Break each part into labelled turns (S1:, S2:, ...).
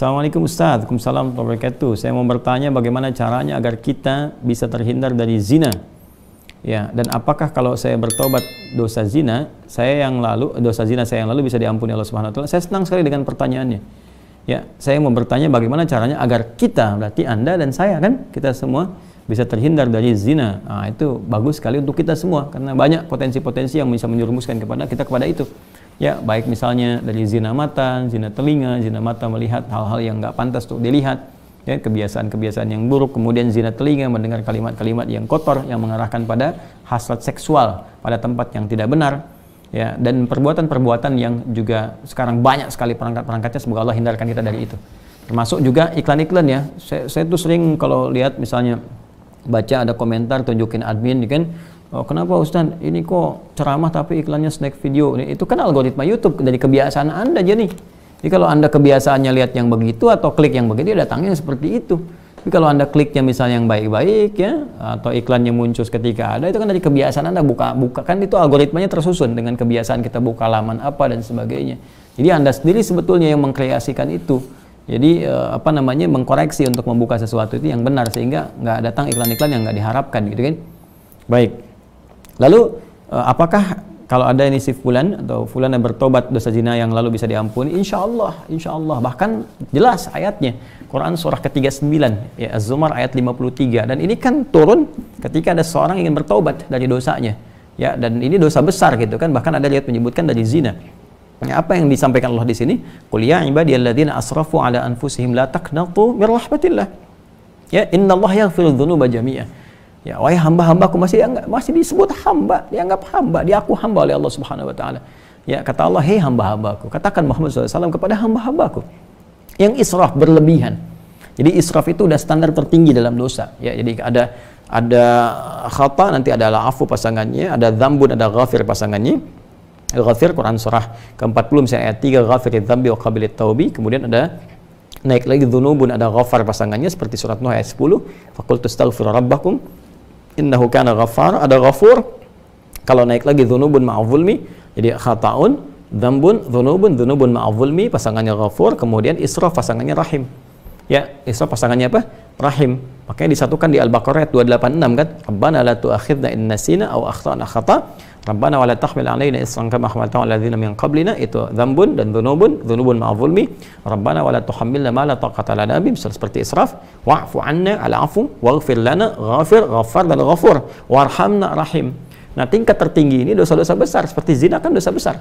S1: Assalamualaikum Ustaz. Waalaikumsalam warahmatullahi wabarakatuh. Saya mau bertanya bagaimana caranya agar kita bisa terhindar dari zina. Ya, dan apakah kalau saya bertobat dosa zina saya yang lalu bisa diampuni Allah Subhanahu wa taala? Saya senang sekali dengan pertanyaannya. Ya, saya mau bertanya bagaimana caranya agar kita, berarti Anda dan saya kan, kita semua bisa terhindar dari zina. Nah, itu bagus sekali untuk kita semua karena banyak potensi-potensi yang bisa menjerumuskan kepada itu. Ya, baik misalnya dari zina mata, zina telinga, zina mata melihat hal-hal yang nggak pantas untuk dilihat, ya, kebiasaan-kebiasaan yang buruk, kemudian zina telinga mendengar kalimat-kalimat yang kotor yang mengarahkan pada hasrat seksual pada tempat yang tidak benar, ya, dan perbuatan-perbuatan yang juga sekarang banyak sekali perangkat-perangkatnya. Semoga Allah hindarkan kita dari itu. Termasuk juga iklan-iklan, ya. Saya tuh sering kalau lihat misalnya baca ada komentar tunjukin admin, kan, oh, kenapa Ustaz ini kok ceramah tapi iklannya snack video? Itu kan algoritma YouTube dari kebiasaan Anda aja nih. Jadi kalau Anda kebiasaannya lihat yang begitu atau klik yang begitu, datangnya seperti itu. Tapi kalau Anda kliknya misalnya yang baik-baik, ya, atau iklannya muncul ketika ada, itu kan dari kebiasaan Anda buka kan itu algoritmanya tersusun dengan kebiasaan kita buka laman apa dan sebagainya. Jadi Anda sendiri sebetulnya yang mengkreasikan itu. Jadi mengkoreksi untuk membuka sesuatu itu yang benar sehingga nggak datang iklan-iklan yang nggak diharapkan, gitu kan? Baik. Lalu apakah kalau ada ini si fulan atau fulan yang bertobat dosa zina yang lalu bisa diampuni? Insya Allah. Bahkan jelas ayatnya. Quran surah ke-39, ya, Az-Zumar ayat 53. Dan ini kan turun ketika ada seorang ingin bertobat dari dosanya. Ya, dan ini dosa besar gitu kan. Bahkan ada ayat menyebutkan dari zina. Ya, apa yang disampaikan Allah di sini? Qul ya ibadiyalladzina asrafu ala anfusihim la taqnatu mir rahmatillah. Ya, innallaha yaghfiru dzunuba jami'a. Ya, wahai hamba-hambaku, masih disebut hamba, dianggap hamba, diaku hamba oleh Allah Subhanahu wa taala. Ya, kata Allah, "Hei hamba-hambaku," katakan Muhammad SAW kepada hamba-hambaku yang israf berlebihan. Jadi israf itu udah standar tertinggi dalam dosa. Ya, jadi ada khata, nanti ada afu pasangannya, ada dzambun, ada ghafir pasangannya. Ghafir Quran surah ke-40 misalnya ayat 3, ghafiridz dzambi wa qabilit taubi. Kemudian ada naik lagi dzunubun, ada ghafar pasangannya seperti surat Nuh ayat 10, faqultu astaghfiru rabbakum innahu kana ghaffar, ada ghafur. Kalau naik lagi dzunubun ma'adzulmi, jadi khata'un, dzambun, dzunubun ma'adzulmi pasangannya ghafur, kemudian israf pasangannya rahim. Ya, israf pasangannya apa? Rahim. Makanya disatukan di Al-Baqarah ayat 286 kan, Rabbana la tu'akhidna in nasina aw akhtana khata', Rabbana wa la tahmil 'alaina isran kama hamaltahu 'alal ladzina min qablina, itu dzambun dan dzunubun ma'adzulmi. Rabbana wa la tuhammilna ma la taqata lana bi, seperti israf. Wa'fu 'anna al-'afu waghfir lana, ghafir, ghaffar dan ghafur, warhamna rahim. Nah, tingkat tertinggi ini dosa-dosa besar, seperti zina kan dosa besar.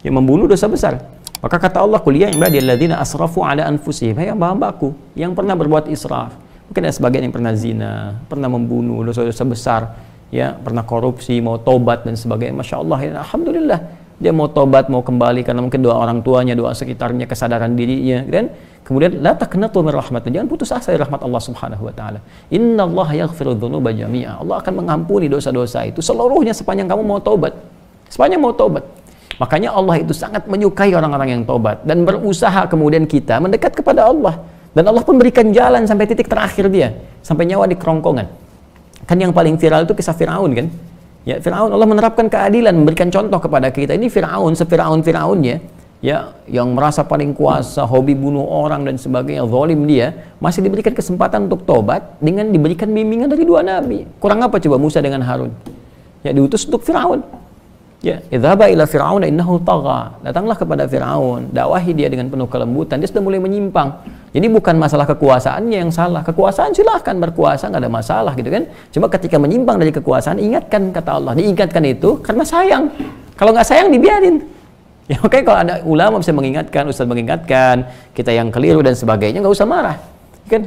S1: Yang membunuh dosa besar. Maka kata Allah, "Qul ya ibadiyalladzina asrafu 'ala anfusihim," hai hamba-hambaku yang pernah berbuat israf. Mungkin ada sebagian yang pernah zina, pernah membunuh, dosa-dosa besar, ya, pernah korupsi, mau tobat dan sebagainya. Masya Allah, ya, alhamdulillah dia mau tobat, mau kembali karena mungkin doa orang tuanya, doa sekitarnya, kesadaran dirinya, kan? Kemudian la taqnatu min rahmatillah, jangan putus asa dari rahmat Allah Subhanahu wa taala. Innallaha yaghfiru dzunuba jami'a. Allah akan mengampuni dosa-dosa itu seluruhnya sepanjang kamu mau tobat. Sepanjang mau tobat. Makanya Allah itu sangat menyukai orang-orang yang tobat dan berusaha kemudian kita mendekat kepada Allah. Dan Allah pun berikan jalan sampai titik terakhir dia, sampai nyawa di kerongkongan. Kan yang paling viral itu kisah Firaun kan? Ya, Firaun, Allah menerapkan keadilan, memberikan contoh kepada kita. Ini Firaun, Firaunnya, ya, yang merasa paling kuasa, hobi bunuh orang dan sebagainya, zalim dia, masih diberikan kesempatan untuk tobat dengan diberikan bimbingan dari dua nabi. Kurang apa coba Musa dengan Harun? Ya, diutus untuk Firaun. Ya, idzhaba ila fir'auna innahu tagha. Datanglah kepada Firaun, dakwahi dia dengan penuh kelembutan. Dia sudah mulai menyimpang. Jadi bukan masalah kekuasaannya yang salah. Kekuasaan silahkan berkuasa, nggak ada masalah gitu kan. Cuma ketika menyimpang dari kekuasaan, ingatkan kata Allah. Diingatkan itu karena sayang. Kalau nggak sayang dibiarin. Ya, oke, kalau ada ulama bisa mengingatkan, ustaz mengingatkan, kita yang keliru dan sebagainya, nggak usah marah. Kan,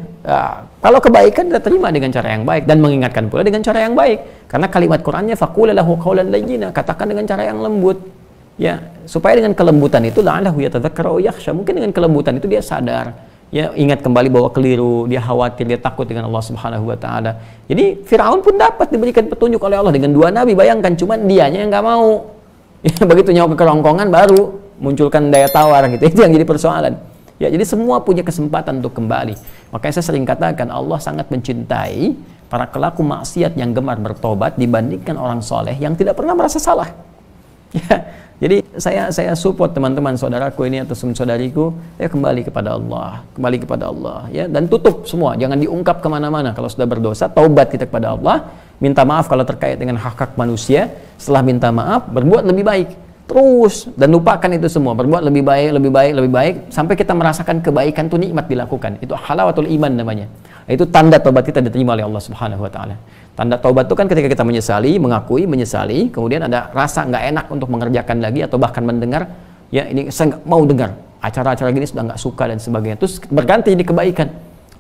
S1: kalau kebaikan kita terima dengan cara yang baik dan mengingatkan pula dengan cara yang baik, karena kalimat Qur'annya faqul lahu qawlan layyina, katakan dengan cara yang lembut, ya, supaya dengan kelembutan itu la'allahu yatadzakkaru aw yakhsha, mungkin dengan kelembutan itu dia sadar, ya, ingat kembali bahwa keliru, dia khawatir, dia takut dengan Allah Subhanahu wa taala. Jadi Firaun pun dapat diberikan petunjuk oleh Allah dengan dua nabi, bayangkan, cuman dianya yang nggak mau. Ya, begitu nyawa ke kerongkongan baru munculkan daya tawar gitu, itu yang jadi persoalan. Ya, jadi semua punya kesempatan untuk kembali. Makanya saya sering katakan Allah sangat mencintai para pelaku maksiat yang gemar bertobat dibandingkan orang soleh yang tidak pernah merasa salah. Ya, Jadi saya support teman-teman saudaraku ini atau saudariku, ya kembali kepada Allah, ya, dan tutup semua, jangan diungkap kemana-mana. Kalau sudah berdosa, taubat kita kepada Allah, minta maaf kalau terkait dengan hak-hak manusia. Setelah minta maaf, berbuat lebih baik terus, dan lupakan itu semua, berbuat lebih baik sampai kita merasakan kebaikan itu nikmat dilakukan. Itu halawatul iman namanya. Itu tanda taubat kita diterima oleh Allah Subhanahu wa taala. Tanda taubat itu kan ketika kita menyesali, mengakui, menyesali, kemudian ada rasa nggak enak untuk mengerjakan lagi atau bahkan mendengar, ya ini saya nggak mau dengar acara-acara gini, sudah nggak suka dan sebagainya. Terus berganti jadi kebaikan,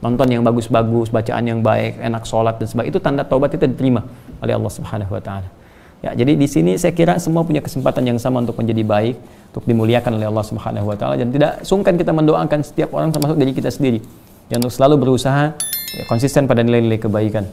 S1: nonton yang bagus-bagus, bacaan yang baik, enak sholat dan sebagainya. Itu tanda taubat kita diterima oleh Allah Subhanahu wa taala. Ya, jadi di sini saya kira semua punya kesempatan yang sama untuk menjadi baik, untuk dimuliakan oleh Allah Subhanahu wa taala, dan tidak sungkan kita mendoakan setiap orang termasuk diri kita sendiri, yang untuk selalu berusaha ya, konsisten pada nilai-nilai kebaikan.